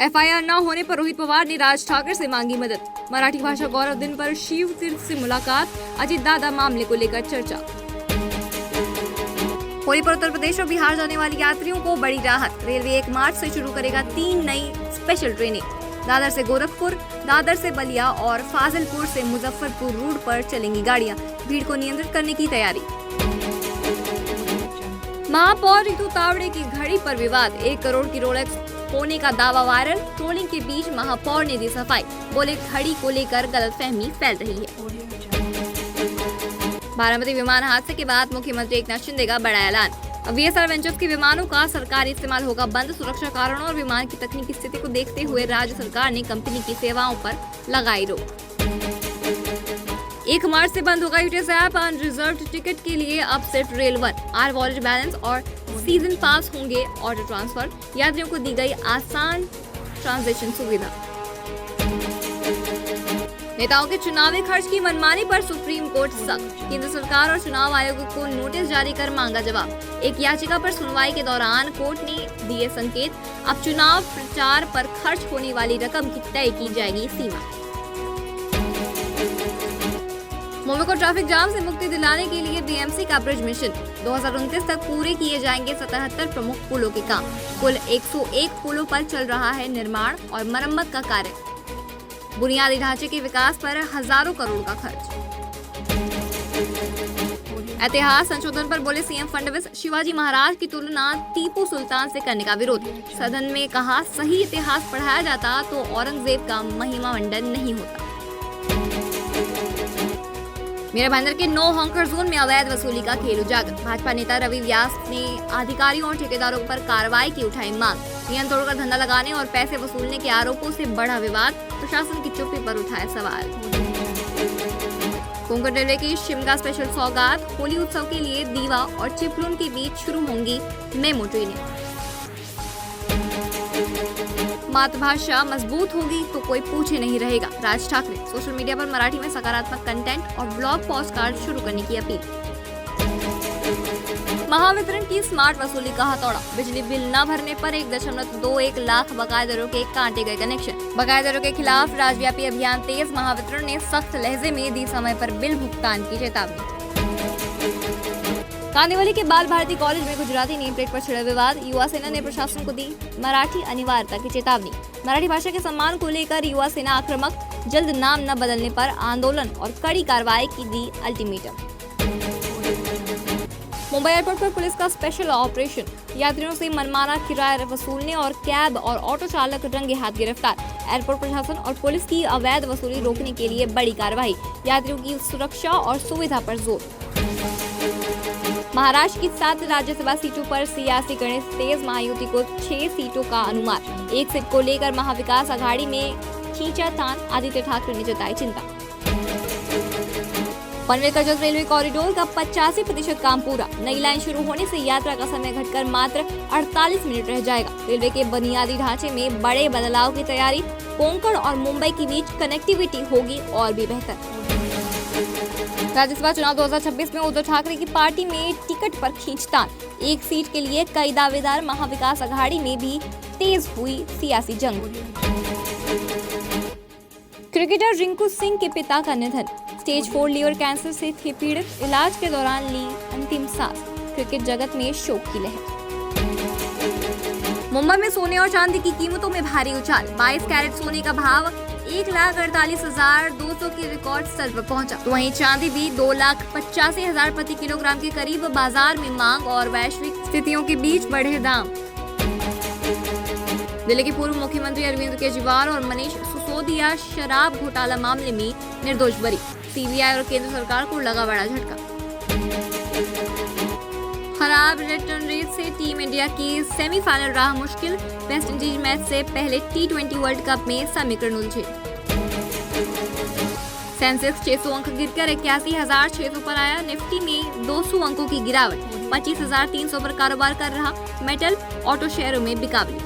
FIR न होने पर रोहित पवार ने राज ठाकरे से मांगी मदद। मराठी भाषा गौरव दिन पर शिव तीर्थ से मुलाकात, अजित दादा मामले को लेकर चर्चा। होली पर उत्तर प्रदेश और बिहार जाने वाले यात्रियों को बड़ी राहत। रेलवे 1 मार्च से शुरू करेगा 3 नई स्पेशल ट्रेनें। दादर से गोरखपुर, दादर से बलिया और फाजिलपुर से मुजफ्फरपुर रूट पर चलेंगी गाड़ियां। भीड़ को नियंत्रित करने की तैयारी। महापौर रितु तावड़े की घड़ी पर विवाद। 1 करोड़ की रोलेक्स होने का दावा वायरल। ट्रोलिंग के बीच महापौर ने दी सफाई, बोले घड़ी को लेकर गलतफहमी फैल रही है। बारामती विमान हादसे के बाद मुख्यमंत्री एकनाथ शिंदे का बड़ा ऐलान। वीएसआर वेंचर्स के विमानों का सरकारी इस्तेमाल होगा बंद। सुरक्षा कारणों और विमान की तकनीकी स्थिति को देखते हुए राज्य सरकार ने कंपनी की सेवाओं पर लगाई रोक। 1 मार्च से बंद होगा यूटीएस ऐप। अनरिजर्व्ड टिकट के लिए अब सिर्फ रेल 1, आर वॉलेट बैलेंस और सीजन पास होंगे ऑटो ट्रांसफर। यात्रियों को दी गई आसान ट्रांजैक्शन सुविधा। नेताओं के चुनावी खर्च की मनमानी पर सुप्रीम कोर्ट सख्त। केंद्र सरकार और चुनाव आयोग को नोटिस जारी कर मांगा जवाब। एक याचिका पर सुनवाई के दौरान कोर्ट ने दिए संकेत। अब चुनाव प्रचार पर खर्च होने वाली रकम की तय की जाएगी सीमा। मुंबई को ट्रैफिक जाम से मुक्ति दिलाने के लिए बीएमसी का ब्रिज मिशन। 2029 तक पूरे किए जाएंगे 77 प्रमुख पुलों के काम। कुल 101 पुलों पर चल रहा है निर्माण और मरम्मत का कार्य। बुनियादी ढांचे के विकास पर हजारों करोड़ का खर्च। इतिहास संशोधन पर बोले सीएम फडणवीस। शिवाजी महाराज की तुलना टीपू सुल्तान से करने का विरोध। सदन में कहा, सही इतिहास पढ़ाया जाता तो औरंगजेब का महिमा मंडन नहीं होता। मेरा भाईंदर के नो हॉन्कर जोन में अवैध वसूली का खेल उजागर। भाजपा नेता रवि व्यास ने अधिकारियों और ठेकेदारों पर कार्रवाई की उठाई मांग। नियम तोड़कर धंधा लगाने और पैसे वसूलने के आरोपों से बढ़ा विवाद। प्रशासन की चुप्पी पर उठाया सवाल। कोंकण रेलवे की शिमगा स्पेशल सौगात। होली उत्सव के लिए दीवा और चिपलून के बीच शुरू होंगी मेमो ट्रेनें। मातृभाषा मजबूत होगी तो कोई पूछे नहीं रहेगा। राज ठाकरे। सोशल मीडिया पर मराठी में सकारात्मक कंटेंट और ब्लॉग पोस्टकार्ड शुरू करने की अपील। महावितरण की स्मार्ट वसूली का हथौड़ा। बिजली बिल न भरने पर 1.21 लाख बकायेदारों के काटे गए कनेक्शन। बकायेदारों के खिलाफ राज्यव्यापी अभियान तेज। महावितरण ने सख्त लहजे में दी समय पर बिल भुगतान की चेतावनी। कांदिवली के बाल भारती कॉलेज में गुजराती नेम प्लेट पर छिड़ा विवाद। युवा सेना ने प्रशासन को दी मराठी अनिवार्यता की चेतावनी। मराठी भाषा के सम्मान को लेकर युवा सेना आक्रामक। जल्द नाम न बदलने पर आंदोलन और कड़ी कार्रवाई की दी अल्टीमेटम। मुंबई एयरपोर्ट पर पुलिस का स्पेशल ऑपरेशन। यात्रियों से मनमाना किराया वसूलने और कैब और ऑटो चालक रंगे हाथ गिरफ्तार। एयरपोर्ट प्रशासन और पुलिस की अवैध वसूली रोकने के लिए बड़ी कार्रवाई। यात्रियों की सुरक्षा और सुविधा पर जोर। महाराष्ट्र की 7 राज्यसभा सीटों पर सियासी गणित तेज। महायुति को 6 सीटों का अनुमान। 1 सीट को लेकर महाविकास आघाड़ी में खींचातान। आदित्य ठाकरे ने जताई चिंता। पनवेल कर्जत रेलवे कॉरिडोर का 85% काम पूरा। नई लाइन शुरू होने से यात्रा का समय घटकर मात्र 48 मिनट रह जाएगा। रेलवे के बुनियादी ढांचे में बड़े बदलाव की तैयारी। कोंकण और मुंबई के बीच कनेक्टिविटी होगी और भी बेहतर। राज्यसभा चुनाव 2026 में उद्धव ठाकरे की पार्टी में टिकट पर खींचतान। 1 सीट के लिए कई दावेदार। महाविकास आघाड़ी में भी तेज हुई सियासी जंग। क्रिकेटर रिंकू सिंह के पिता का निधन। स्टेज 4 लीवर कैंसर से थे पीड़ित। इलाज के दौरान ली अंतिम सांस। क्रिकेट जगत में शोक की लहर। मुंबई में सोने और चांदी की कीमतों में भारी उछाल। 22 कैरेट सोने का भाव 1,48,200 के रिकॉर्ड स्तर पर पहुंचा। तो वहीं चांदी भी 2,85,000 प्रति किलोग्राम के करीब। बाजार में मांग और वैश्विक स्थितियों के बीच बढ़े दाम। दिल्ली के पूर्व मुख्यमंत्री अरविंद केजरीवाल और मनीष सिसोदिया शराब घोटाला मामले में निर्दोष बरी। सीबीआई और केंद्र सरकार को लगा बड़ा झटका। खराब रिटर्न रेट से टीम इंडिया की सेमीफाइनल राह मुश्किल। वेस्ट इंडीज मैच से पहले T20 वर्ल्ड कप में समीकरण उलझे। सेंसेक्स 600 अंक गिरकर 81,600 पर आया। निफ्टी में 200 अंकों की गिरावट। 25,300 पर कारोबार कर रहा। मेटल ऑटो शेयरों में बिकावली।